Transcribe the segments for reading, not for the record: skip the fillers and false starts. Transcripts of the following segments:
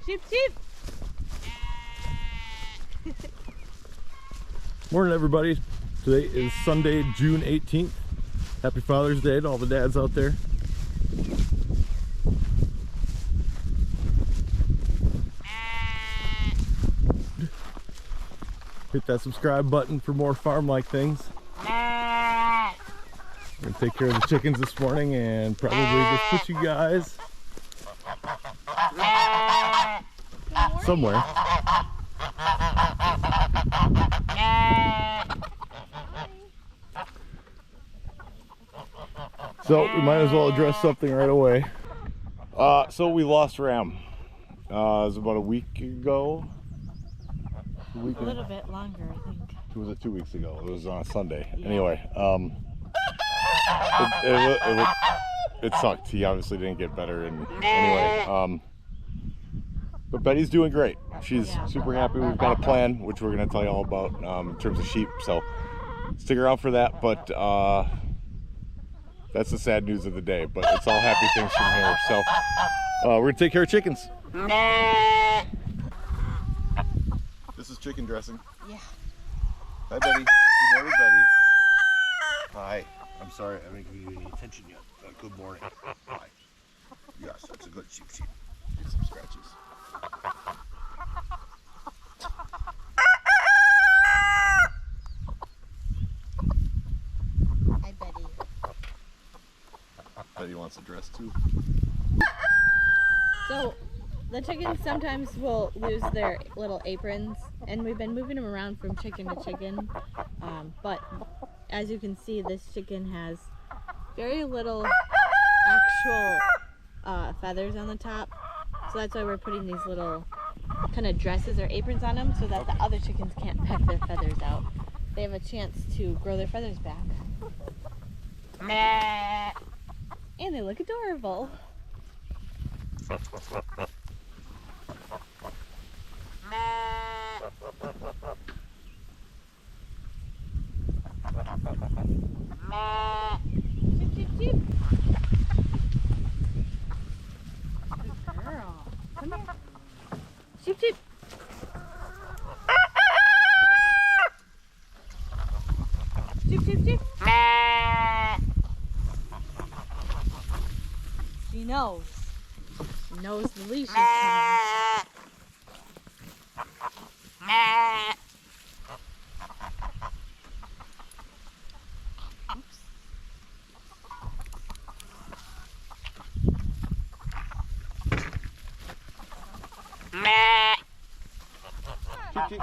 Sheep, sheep. Morning, everybody. Today is Sunday, June 18th. Happy Father's Day to all the dads out there. Hit that subscribe button for more farm-like things. We're gonna take care of the chickens this morning and probably just put you guys somewhere. So we might as well address something right away. So we lost Ram. It was about a week ago. A little bit longer, I think. Was it 2 weeks ago? It was on a Sunday. Yeah. Anyway, it sucked. He obviously didn't get better. And anyway, but Betty's doing great. She's super happy. We've got a plan, which we're going to tell you all about in terms of sheep. So stick around for that. But that's the sad news of the day. But it's all happy things from here. So we're going to take care of chickens. This is chicken dressing. Yeah. Hi, Betty. Good morning, Betty. Hi. I'm sorry I haven't given you any attention yet. Good morning. Hi. Yes, that's a good sheep. Get some scratches. Hi, Betty. Betty wants a dress too. So, the chickens sometimes will lose their little aprons, and we've been moving them around from chicken to chicken. But as you can see, this chicken has very little actual feathers on the top. So that's why we're putting these little kind of dresses or aprons on them so that the other chickens can't peck their feathers out. They have a chance to grow their feathers back. And they look adorable. Sheep, sheep, sheep. Good girl. Come here. Sheep, sheep. Sheep, sheep, sheep. She knows. She knows the leash is coming. Oops. Sheep, sheep.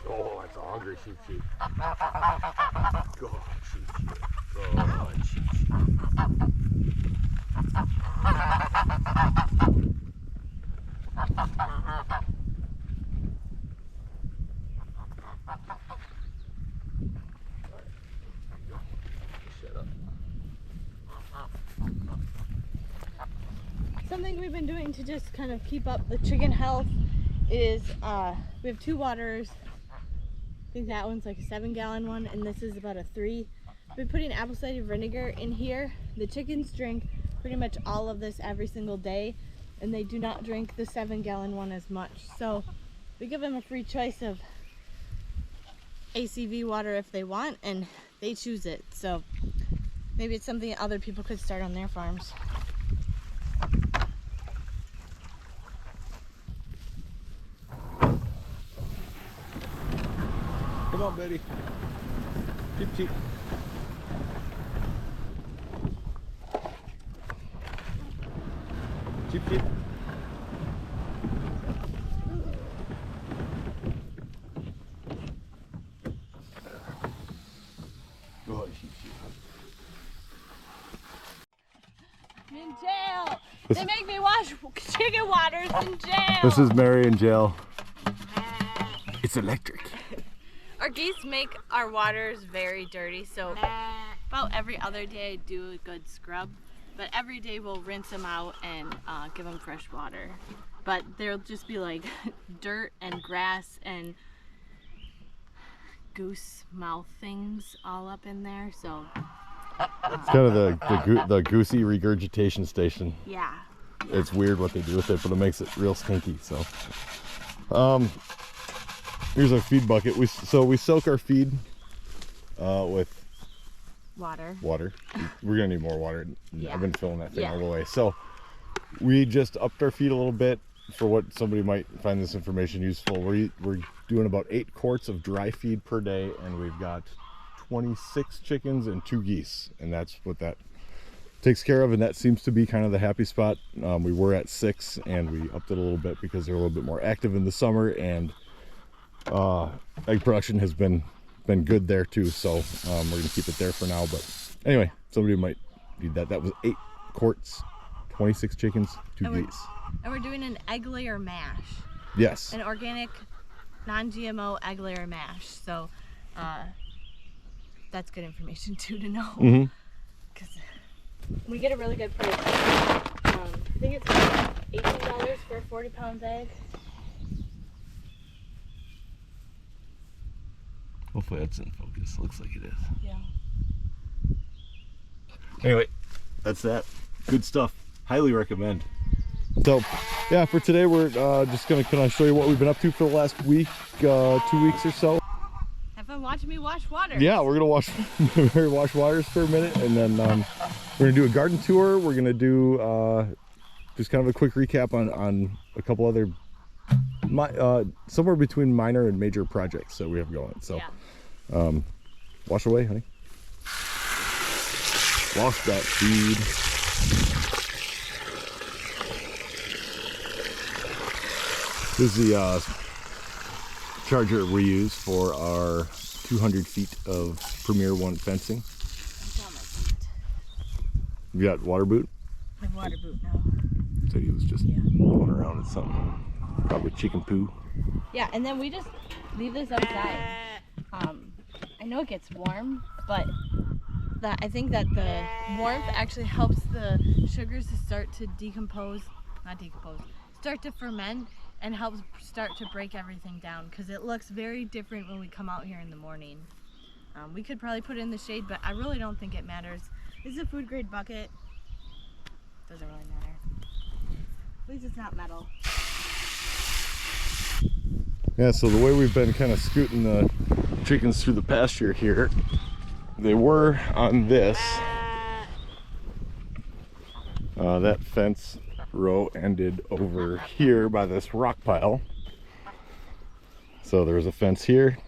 Oh, that's a hungry sheep. Go on, sheep. Go on, sheep. Shut up. Something we've been doing to just kind of keep up the chicken health is we have 2 waters. I think that one's like a 7-gallon one, and this is about a 3. We've been putting apple cider vinegar in here. The chickens drink pretty much all of this every single day, and they do not drink the 7-gallon one as much. So we give them a free choice of ACV water if they want, and they choose it. So maybe it's something other people could start on their farms. Come on, Betty. Cheep, cheep. Cheep, cheep. Go ahead, sheep, sheep. I'm in jail. They make me wash chicken waters in jail. This is Mary in jail. It's electric. Our geese make our waters very dirty, so about every other day I do a good scrub, but every day we'll rinse them out and give them fresh water. But there'll just be like dirt and grass and goose mouth things all up in there, so it's kind of the goosey regurgitation station. yeah. it's weird what they do with it, but it makes it real stinky. So here's our feed bucket. We soak our feed with water. We're gonna need more water. Yeah. I've been filling that thing all the way. So we just upped our feed a little bit for what somebody might find this information useful. We're doing about 8 quarts of dry feed per day, and we've got 26 chickens and 2 geese, and that's what that takes care of. And that seems to be kind of the happy spot. We were at 6 and we upped it a little bit because they're a little bit more active in the summer, and egg production has been good there too. So we're gonna keep it there for now. But anyway, somebody might need that. That was 8 quarts, 26 chickens, 2 geese. And we're doing an egg layer mash. Yes. An organic, non-GMO egg layer mash. So that's good information too to know. Because we get a really good price. I think it's $18 for a 40-pound egg. Hopefully that's in focus. Looks like it is. Yeah. Anyway, that's that. Good stuff. Highly recommend. So, yeah, for today we're just gonna kind of show you what we've been up to for the last week, 2 weeks or so. Have fun watching me wash water. Yeah, we're gonna wash waters for a minute, and then we're gonna do a garden tour. We're gonna do just kind of a quick recap on a couple other somewhere between minor and major projects that we have going. So, yeah. Wash away, honey. Wash that feed. This is the charger we use for our 200 feet of Premier 1 fencing. You got water boot? I have water boot now. So he was just going around in something. Probably chicken poo. Yeah, and then we just leave this outside. I know it gets warm, but I think that the warmth actually helps the sugars to start to start to ferment, and helps start to break everything down, because it looks very different when we come out here in the morning. We could probably put it in the shade, but I really don't think it matters. This is a food grade bucket. Doesn't really matter. At least it's not metal. Yeah, so the way we've been kind of scooting the chickens through the pasture here, they were on this. That fence row ended over here by this rock pile. So there's a fence here,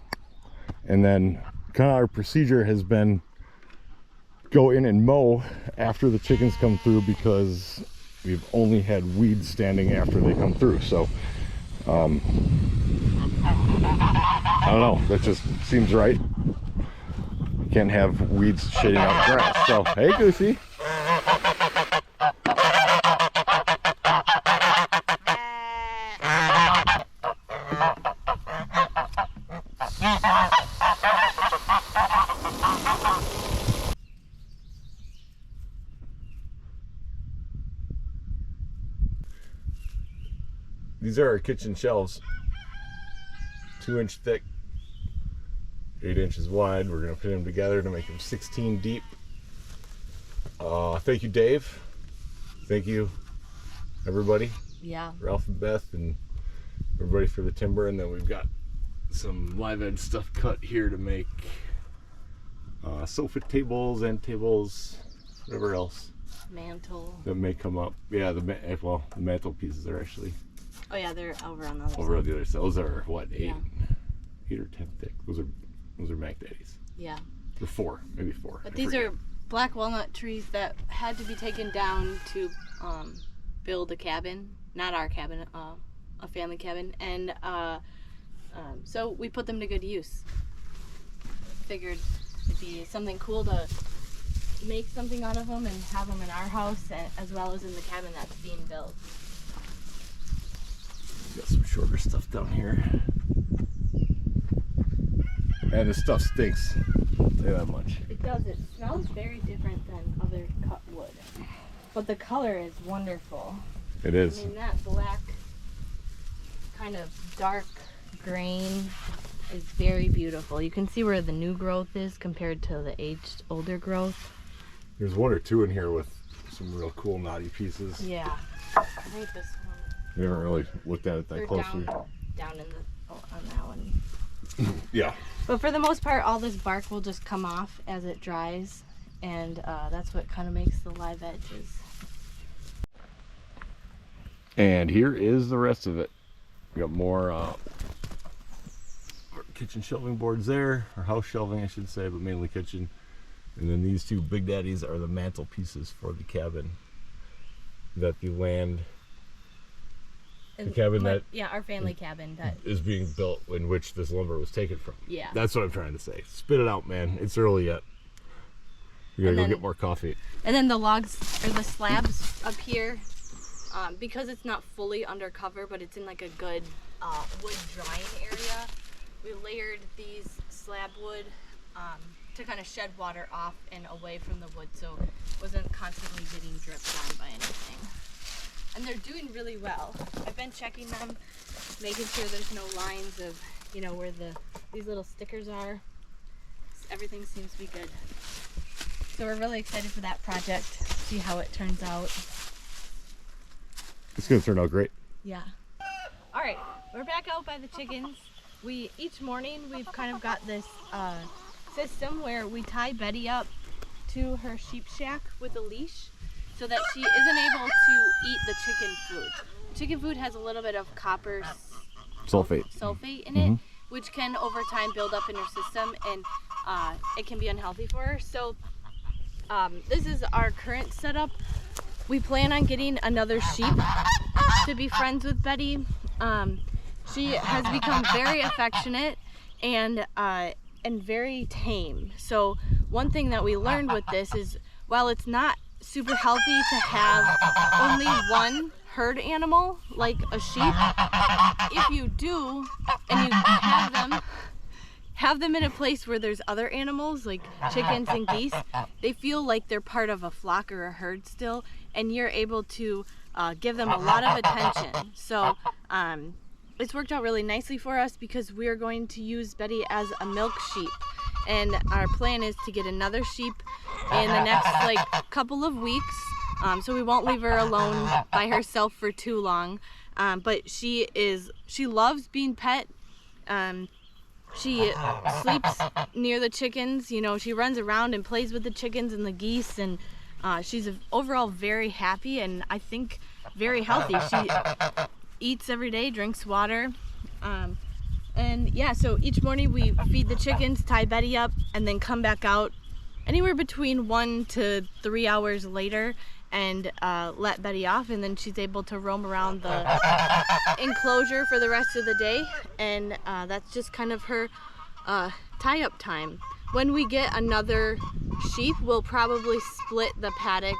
and then kind of our procedure has been go in and mow after the chickens come through, because we've only had weeds standing after they come through. So I don't know, that just seems right. You can't have weeds shading out grass. So hey, Goosey. These are our kitchen shelves, 2-inch thick, 8 inches wide. We're gonna put them together to make them 16 deep. Thank you, Dave. Thank you, everybody. Yeah. Ralph and Beth and everybody for the timber. And then we've got some live edge stuff cut here to make sofa tables, end tables, whatever else. Mantle. That may come up. Yeah, the mantle pieces are actually. Oh yeah, they're over on the other side. Over on the other side. Those are what, 8 or 10 thick. Those are Mac Daddies. Yeah. Or 4, maybe 4. But these are black walnut trees that had to be taken down to build a cabin. Not our cabin, a family cabin. And so we put them to good use. Figured it'd be something cool to make something out of them and have them in our house, as well as in the cabin that's being built. Got some shorter stuff down here. And this stuff stinks. I'll tell you that much. It does. It smells very different than other cut wood. But the color is wonderful. It is. I mean, that black, kind of dark grain is very beautiful. You can see where the new growth is compared to the aged, older growth. There's 1 or 2 in here with some real cool knotty pieces. Yeah. I think this one. We haven't really looked at it that closely. Down in the on that one. Yeah. But for the most part, all this bark will just come off as it dries, and that's what kind of makes the live edges. And here is the rest of it. We got more kitchen shelving boards there, or house shelving I should say, but mainly kitchen. And then these two big daddies are the mantle pieces for the cabin that our family cabin that is being built, in which this lumber was taken from. Yeah. That's what I'm trying to say. Spit it out, man. It's early yet. We gotta go get more coffee. And then the logs, or the slabs up here, because it's not fully undercover, but it's in like a good wood drying area, we layered these slab wood to kind of shed water off and away from the wood, so it wasn't constantly getting dripped on by anything. And they're doing really well. I've been checking them, making sure there's no lines of, where these little stickers are. Everything seems to be good. So we're really excited for that project, see how it turns out. It's gonna turn out great. Yeah. All right, we're back out by the chickens. Each morning we've kind of got this system where we tie Betty up to her sheep shack with a leash, so that she isn't able to eat the chicken food. Chicken food has a little bit of copper sulfate in it, which can over time build up in her system, and it can be unhealthy for her. So this is our current setup. We plan on getting another sheep to be friends with Betty. She has become very affectionate and very tame. So one thing that we learned with this is, while it's not super healthy to have only one herd animal like a sheep, if you do and you have them in a place where there's other animals like chickens and geese, they feel like they're part of a flock or a herd still, and you're able to give them a lot of attention. So it's worked out really nicely for us, because we're going to use Betty as a milk sheep. And our plan is to get another sheep in the next couple of weeks, so we won't leave her alone by herself for too long. But she loves being pet. She sleeps near the chickens. She runs around and plays with the chickens and the geese, and she's overall very happy, and I think very healthy. She eats every day, drinks water. And yeah, so each morning we feed the chickens, tie Betty up, and then come back out anywhere between 1 to 3 hours later and let Betty off, and then she's able to roam around the enclosure for the rest of the day, and that's just kind of her tie-up time. When we get another sheep, we'll probably split the paddock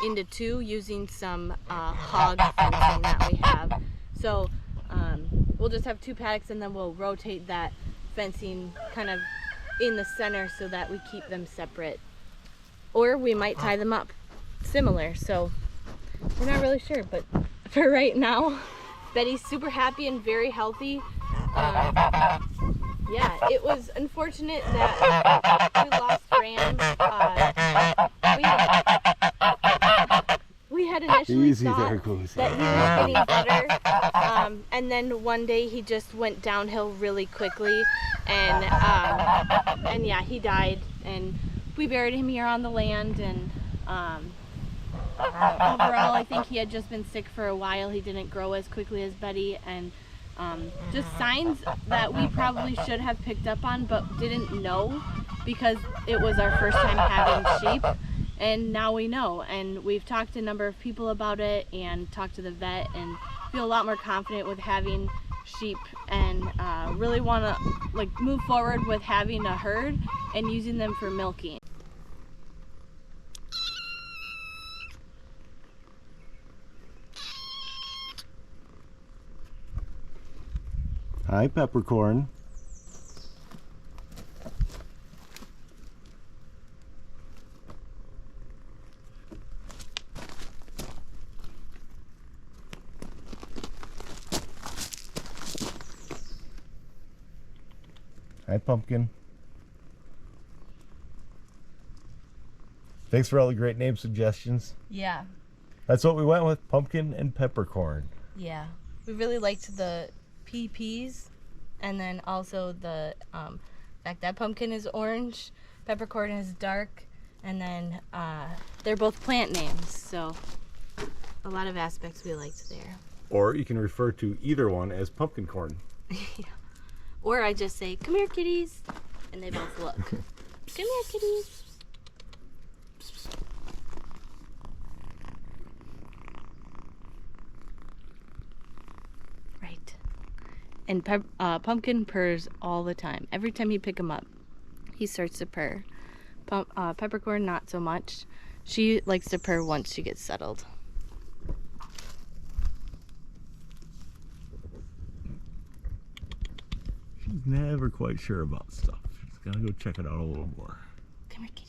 into two using some hog fencing that we have. So we'll just have two paddocks, and then we'll rotate that fencing kind of in the center so that we keep them separate. Or we might tie them up similar, so we're not really sure. But for right now, Betty's super happy and very healthy. Yeah, it was unfortunate that we lost Ram. We had initially thought that he was getting better, and then one day he just went downhill really quickly, and yeah, he died, and we buried him here on the land, and overall I think he had just been sick for a while. He didn't grow as quickly as Betty, and just signs that we probably should have picked up on but didn't know, because it was our first time having sheep. And now we know, and we've talked to a number of people about it and talked to the vet, and feel a lot more confident with having sheep, and really want to move forward with having a herd and using them for milking. Hi, Peppercorn. Hi, Pumpkin. Thanks for all the great name suggestions. Yeah. That's what we went with, pumpkin and peppercorn. Yeah, we really liked the peas, and then also the fact that pumpkin is orange, peppercorn is dark, and then they're both plant names, so a lot of aspects we liked there. Or you can refer to either one as pumpkin corn. Yeah. Or I just say, "Come here, kitties," and they both look. "Come here, kitties." Right. And Pumpkin purrs all the time. Every time you pick him up, he starts to purr. Peppercorn, not so much. She likes to purr once she gets settled. She's never quite sure about stuff. She's gotta go check it out a little more. Come here, kitties.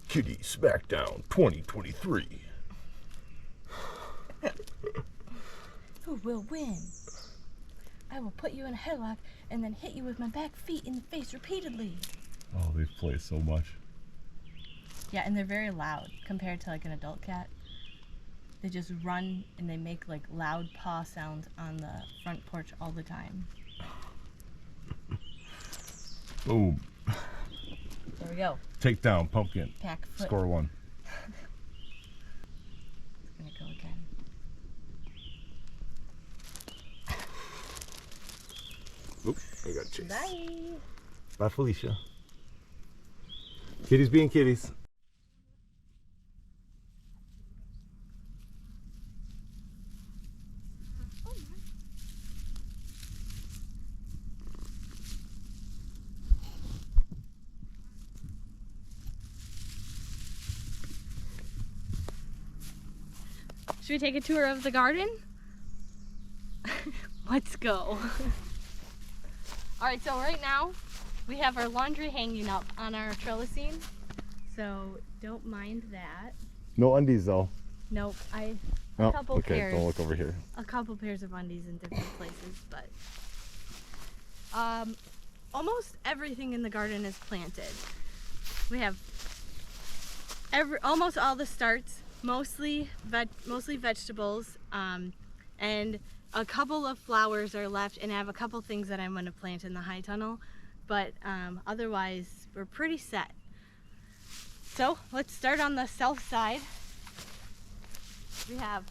Kitty Smackdown 2023. Who will win? I will put you in a headlock and then hit you with my back feet in the face repeatedly. Oh, they play so much. Yeah, and they're very loud compared to like an adult cat. They just run and they make like loud paw sounds on the front porch all the time. Boom. There we go. Take down pumpkin. Pack foot. Score 1. It's gonna go again. Oop, I got chased. Bye. Bye, Felicia. Kitties being kitties. Should we take a tour of the garden? Let's go. All right, so right now we have our laundry hanging up on our trellising, so don't mind that. No undies though. Nope, a Oh, couple okay, pairs. don't look over here. A couple pairs of undies in different places, but almost everything in the garden is planted. We have almost all the starts, mostly vegetables, and a couple of flowers are left, and I have a couple things that I'm going to plant in the high tunnel, but otherwise we're pretty set. So let's start on the south side. We have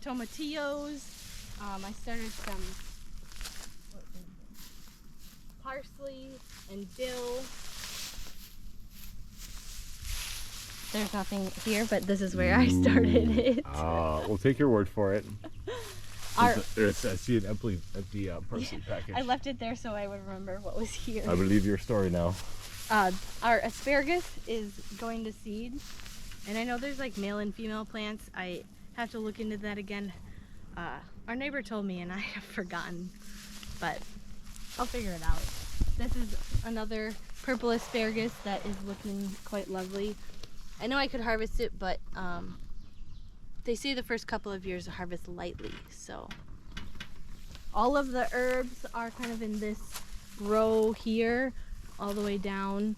tomatillos. I started some parsley and dill. There's nothing here, but this is where I started it. We'll take your word for it. I see an empty parsley package. I left it there so I would remember what was here. I believe your story now. Our asparagus is going to seed, and I know there's like male and female plants. I have to look into that again. Our neighbor told me and I have forgotten, but I'll figure it out. This is another purple asparagus that is looking quite lovely. I know I could harvest it, but they say the first couple of years harvest lightly, so all of the herbs are kind of in this row here all the way down,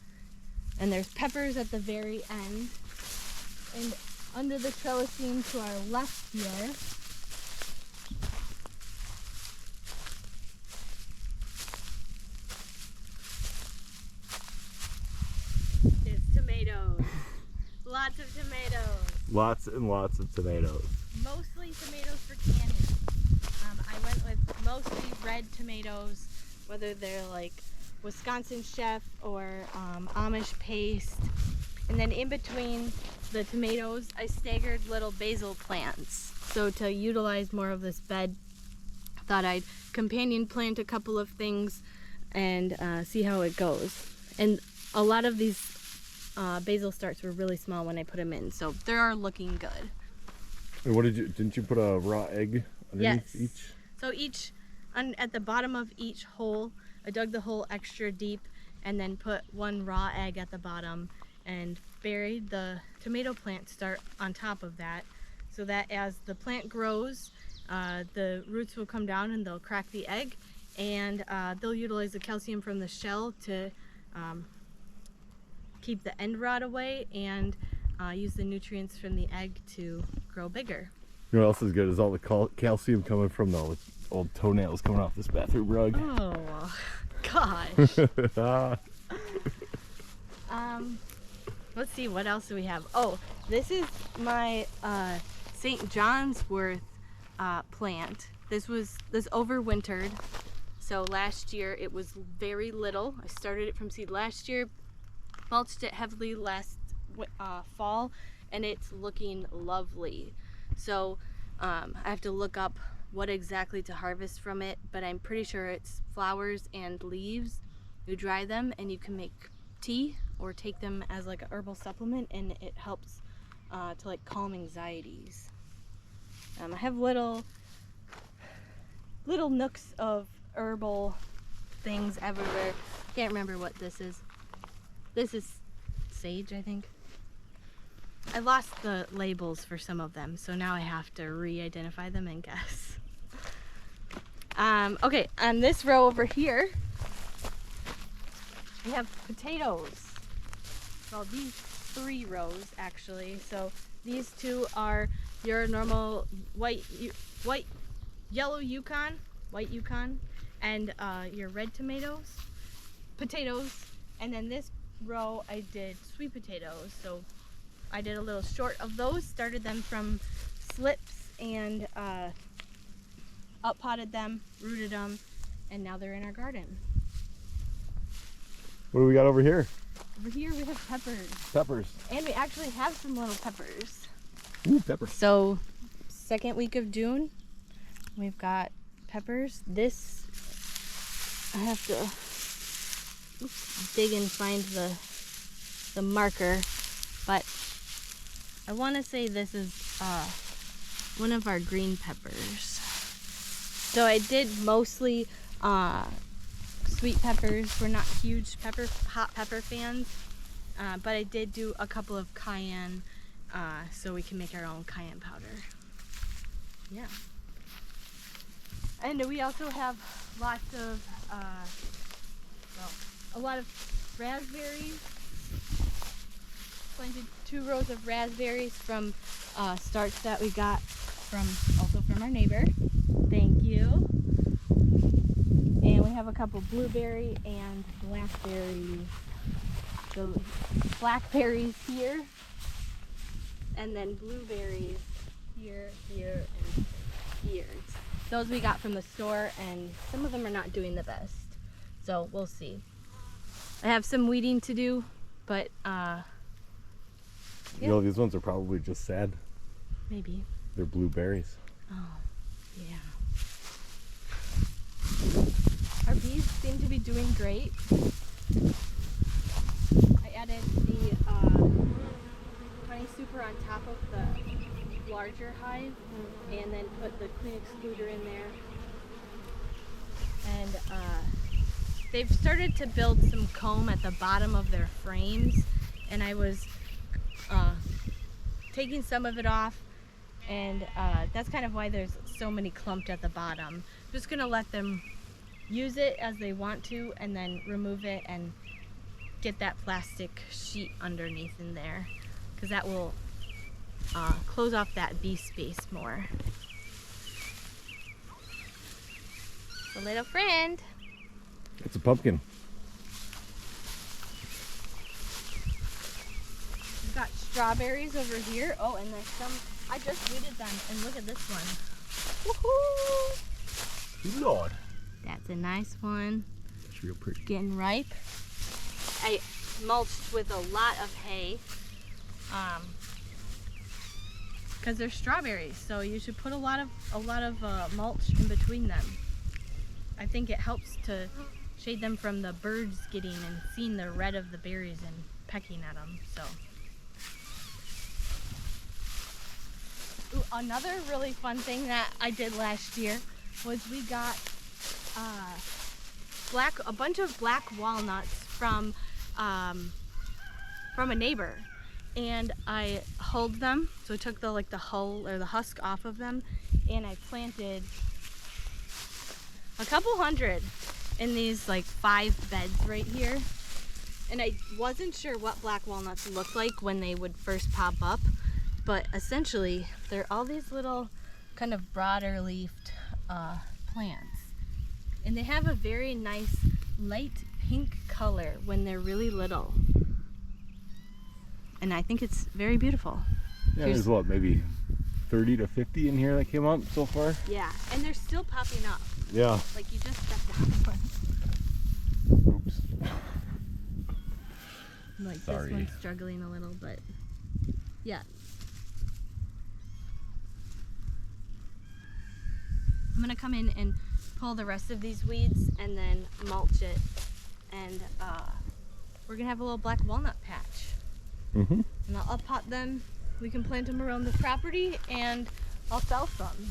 and there's peppers at the very end, and under the trellising to our left here is tomatoes. Lots of tomatoes. Lots and lots of tomatoes. Mostly tomatoes for canning. I went with mostly red tomatoes, whether they're like Wisconsin Chef or Amish Paste. And then in between the tomatoes, I staggered little basil plants. So to utilize more of this bed, I thought I'd companion plant a couple of things and see how it goes. And a lot of these basil starts were really small when I put them in, so they are looking good. And what didn't you put a raw egg underneath each? So at the bottom of each hole, I dug the hole extra deep and then put one raw egg at the bottom and buried the tomato plant start on top of that, so that as the plant grows, the roots will come down and they'll crack the egg, and they'll utilize the calcium from the shell to keep the end rot away and use the nutrients from the egg to grow bigger. You know what else is good is all the calcium coming from the old toenails coming off this bathroom rug. Oh gosh. Let's see, what else do we have? Oh, this is my St. John's Wort plant. This overwintered. So last year it was very little. I started it from seed last year, mulched it heavily last fall, and it's looking lovely. So I have to look up what exactly to harvest from it, but I'm pretty sure it's flowers and leaves. You dry them and you can make tea or take them as like a herbal supplement, and it helps to like calm anxieties. I have little nooks of herbal things everywhere. Can't remember what this is. This is sage, I think. I lost the labels for some of them, so now I have to re-identify them and guess. Okay, on this row over here, we have potatoes. Well, these 3 rows actually. So these 2 are your normal yellow Yukon, white Yukon, and your red potatoes. And then this row I did sweet potatoes. So I did a little short of those, started them from slips and up potted them, rooted them, and now they're in our garden. What do we got over here? Over here we have peppers. Peppers. And we actually have some little peppers. Ooh, peppers. So, second week of June, we've got peppers. This, I have to dig and find the marker, but I want to say this is one of our green peppers. So I did mostly sweet peppers. We're not huge hot pepper fans, but I did do a couple of cayenne so we can make our own cayenne powder. Yeah. And we also have lots of, a lot of raspberries. Planted 2 rows of raspberries from starts that we got also from our neighbor. Thank you. And we have a couple blueberry and blackberries. So blackberries here, and then blueberries here, and here. Those we got from the store, and some of them are not doing the best. So we'll see. I have some weeding to do, but you know, these ones are probably just sad. Maybe. They're blueberries. Oh, yeah. Our bees seem to be doing great. I added the honey super on top of the larger hive, and then put the queen excluder in there. And they've started to build some comb at the bottom of their frames, and I was taking some of it off, and that's kind of why there's so many clumped at the bottom. I'm just gonna let them use it as they want to, and then remove it and get that plastic sheet underneath in there, because that will close off that bee space more. The little friend. It's a pumpkin. We've got strawberries over here. Oh, and there's some, I just weeded them, and look at this one. Woohoo! Lord. That's a nice one. It's real pretty. Getting ripe. I mulched with a lot of hay. Because they're strawberries, so you should put a lot of mulch in between them. I think it helps to shade them from the birds getting and seeing the red of the berries and pecking at them. So, ooh, another really fun thing that I did last year was we got a bunch of black walnuts from a neighbor, and I hulled them. So I took the hull or the husk off of them, and I planted a couple hundred in these like 5 beds right here. And I wasn't sure what black walnuts looked like when they would first pop up, but essentially they're all these little kind of broader leafed plants, and they have a very nice light pink color when they're really little, and I think it's very beautiful. Yeah, there's what, maybe 30 to 50 in here that came up so far? Yeah, and they're still popping up. Yeah. Like you just stepped on one. Oops. Like Sorry. This one's struggling a little, but yeah. I'm gonna come in and pull the rest of these weeds and then mulch it, and we're gonna have a little black walnut patch. Mm-hmm. And I'll pot them. We can plant them around the property, and I'll sell some.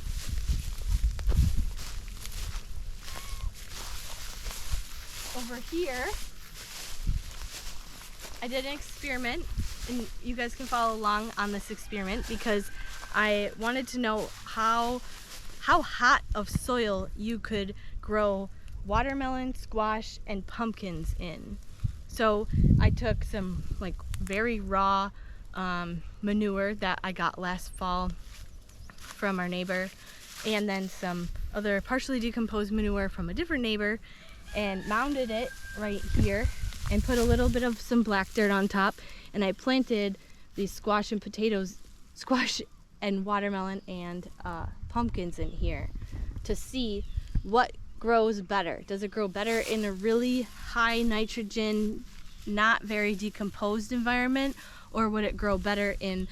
Over here, I did an experiment, and you guys can follow along on this experiment because I wanted to know how hot of soil you could grow watermelon, squash, and pumpkins in. So I took some like very raw manure that I got last fall from our neighbor, and then some other partially decomposed manure from a different neighbor, and mounded it right here and put a little bit of some black dirt on top, and I planted these squash and watermelon and pumpkins in here to see what grows better. Does it grow better in a really high nitrogen, not very decomposed environment, or would it grow better in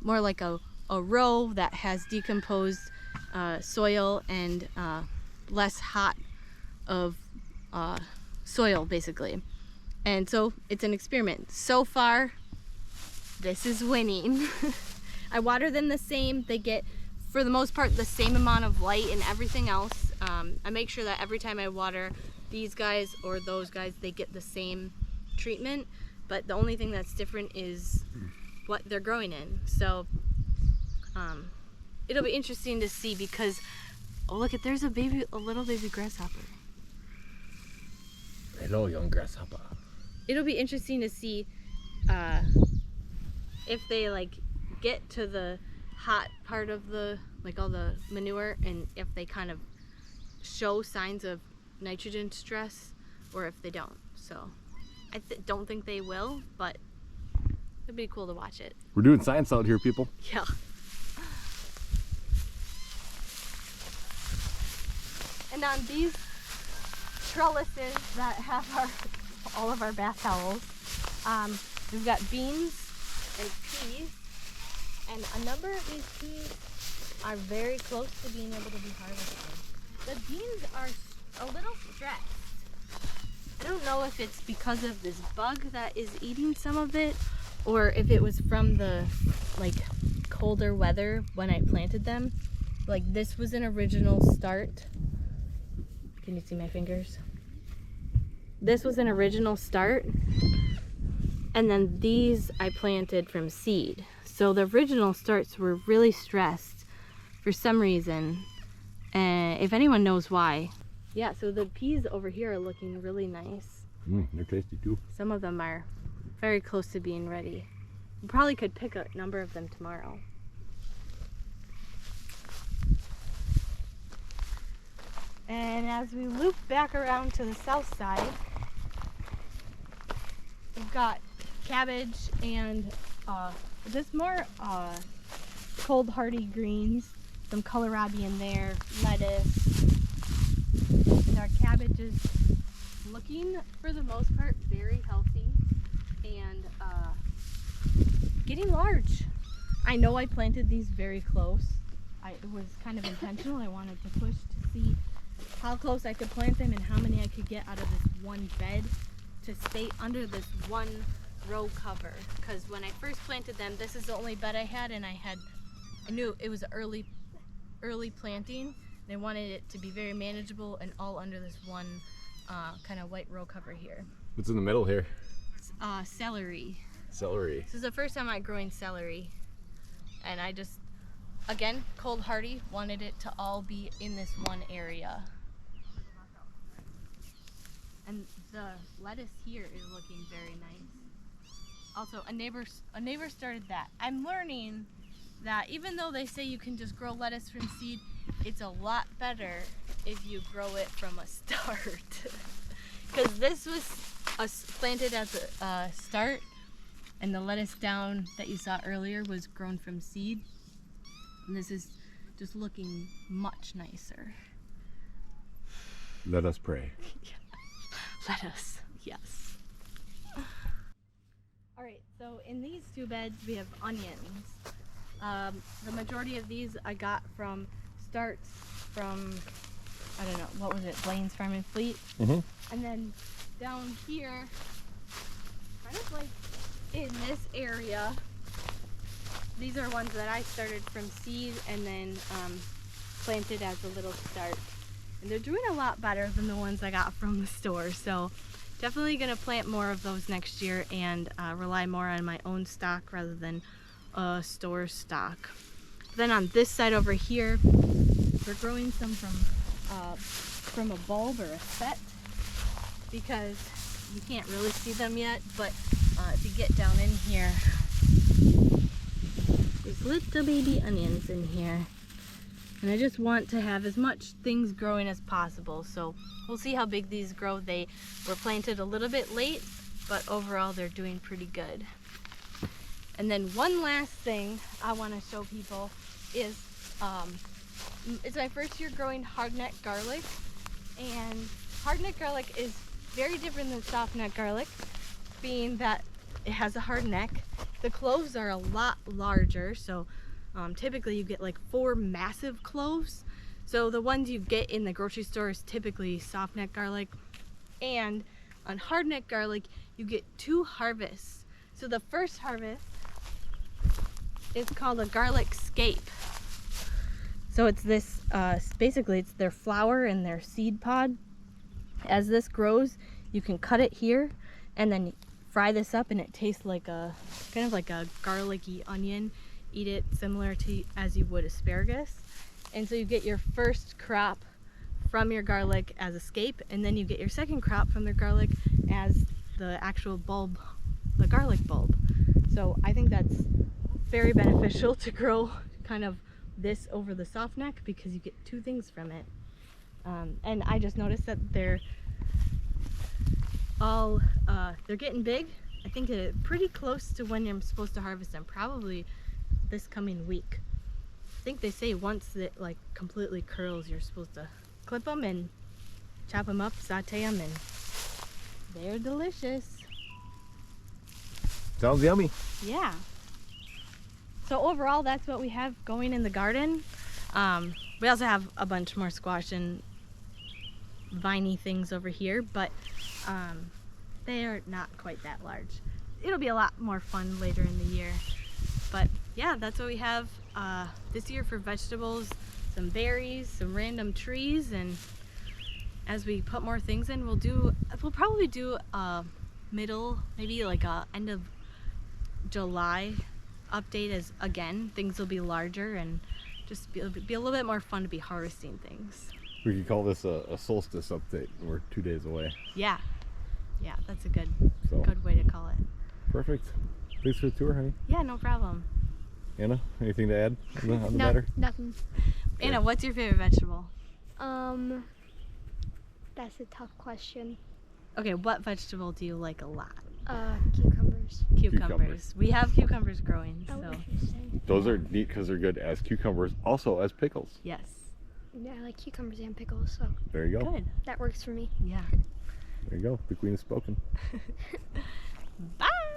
more like a row that has decomposed soil and less hot of soil, basically? And so it's an experiment. So far, this is winning. I water them the same. They get, for the most part, the same amount of light and everything else. I make sure that every time I water these guys or those guys, they get the same treatment, but the only thing that's different is what they're growing in. So it'll be interesting to see, because oh, look, there's a little baby grasshopper. Hello, young grasshopper. It'll be interesting to see if they like get to the hot part of the, like all the manure, and if they kind of show signs of nitrogen stress or if they don't. So I don't think they will, but it'd be cool to watch it. We're doing science out here, people. Yeah. And on these trellises that have all of our bath towels, we've got beans and peas, and a number of these peas are very close to being able to be harvested. The beans are a little stressed. I don't know if it's because of this bug that is eating some of it, or if it was from the like colder weather when I planted them. Like, this was an original start. Can you see my fingers? This was an original start, and then these I planted from seed. So the original starts were really stressed for some reason, and if anyone knows why. Yeah, so the peas over here are looking really nice. They're tasty too. Some of them are very close to being ready. We probably could pick a number of them tomorrow. And as we loop back around to the south side, we've got cabbage and just more cold hardy greens, some kohlrabi in there, lettuce. And our cabbage is looking, for the most part, very healthy and getting large. I know I planted these very close. It was kind of intentional. I wanted to push to see how close I could plant them and how many I could get out of this one bed to stay under this one row cover. Because when I first planted them, this is the only bed I had, and I knew it was early planting. And I wanted it to be very manageable and all under this one kind of white row cover here. What's in the middle here? Celery. Celery. This is the first time I'm growing celery, and I just, again, cold hardy, wanted it to all be in this one area. And the lettuce here is looking very nice. Also, a neighbor started that. I'm learning that even though they say you can just grow lettuce from seed, it's a lot better if you grow it from a start. Because this was planted at the start, and the lettuce down that you saw earlier was grown from seed. And this is just looking much nicer. Let us pray. Yeah. Let us, yes. All right, so in these two beds we have onions. The majority of these I got from starts from, I don't know, what was it, Blaine's Farm and Fleet? Mm-hmm. And then down here, kind of like in this area, these are ones that I started from seed and then planted as a little start. And they're doing a lot better than the ones I got from the store. So definitely gonna plant more of those next year and rely more on my own stock rather than store stock. Then on this side over here, we're growing some from a bulb or a set, because you can't really see them yet, but if you get down in here, there's little baby onions in here. And I just want to have as much things growing as possible. So we'll see how big these grow. They were planted a little bit late, but overall they're doing pretty good. And then one last thing I want to show people is, it's my first year growing hardneck garlic. And hardneck garlic is very different than softneck garlic, being that it has a hard neck. The cloves are a lot larger, so typically you get like 4 massive cloves. So the ones you get in the grocery store is typically softneck garlic. And on hardneck garlic, you get 2 harvests. So the first harvest is called a garlic scape. So it's this, basically it's their flower and their seed pod. As this grows, you can cut it here and then fry this up, and it tastes like a, kind of like a garlicky onion. Eat it similar to as you would asparagus. And so you get your first crop from your garlic as a scape, and then you get your second crop from the garlic as the actual bulb, the garlic bulb. So I think that's very beneficial to grow kind of this over the soft neck, because you get 2 things from it. And I just noticed that they're all, they're getting big. I think pretty close to when you're supposed to harvest them, probably this coming week. I think they say once it like completely curls, you're supposed to clip them and chop them up, saute them, and they're delicious. Sounds yummy. Yeah. So overall, that's what we have going in the garden. We also have a bunch more squash and viney things over here, but they are not quite that large. It'll be a lot more fun later in the year. But yeah, that's what we have this year for vegetables. Some berries, some random trees, and as we put more things in, we'll probably do a middle, maybe like a end of July update, as again things will be larger and just be a little bit more fun to be harvesting things. We could call this a solstice update. We're 2 days away. Yeah, that's a good So. good way to call it. Perfect. Thanks for the tour, honey. Yeah, no problem. Anna, anything to add on the matter? Nothing. Anna, what's your favorite vegetable? That's a tough question. Okay, what vegetable do you like a lot? Cucumbers. Cucumbers. We have cucumbers growing, Oh, so interesting. Those are neat because they're good as cucumbers, also as pickles. yes. Yeah, I like cucumbers and pickles, so There you go. Good. that works for me. Yeah. There you go. The queen has spoken. Bye!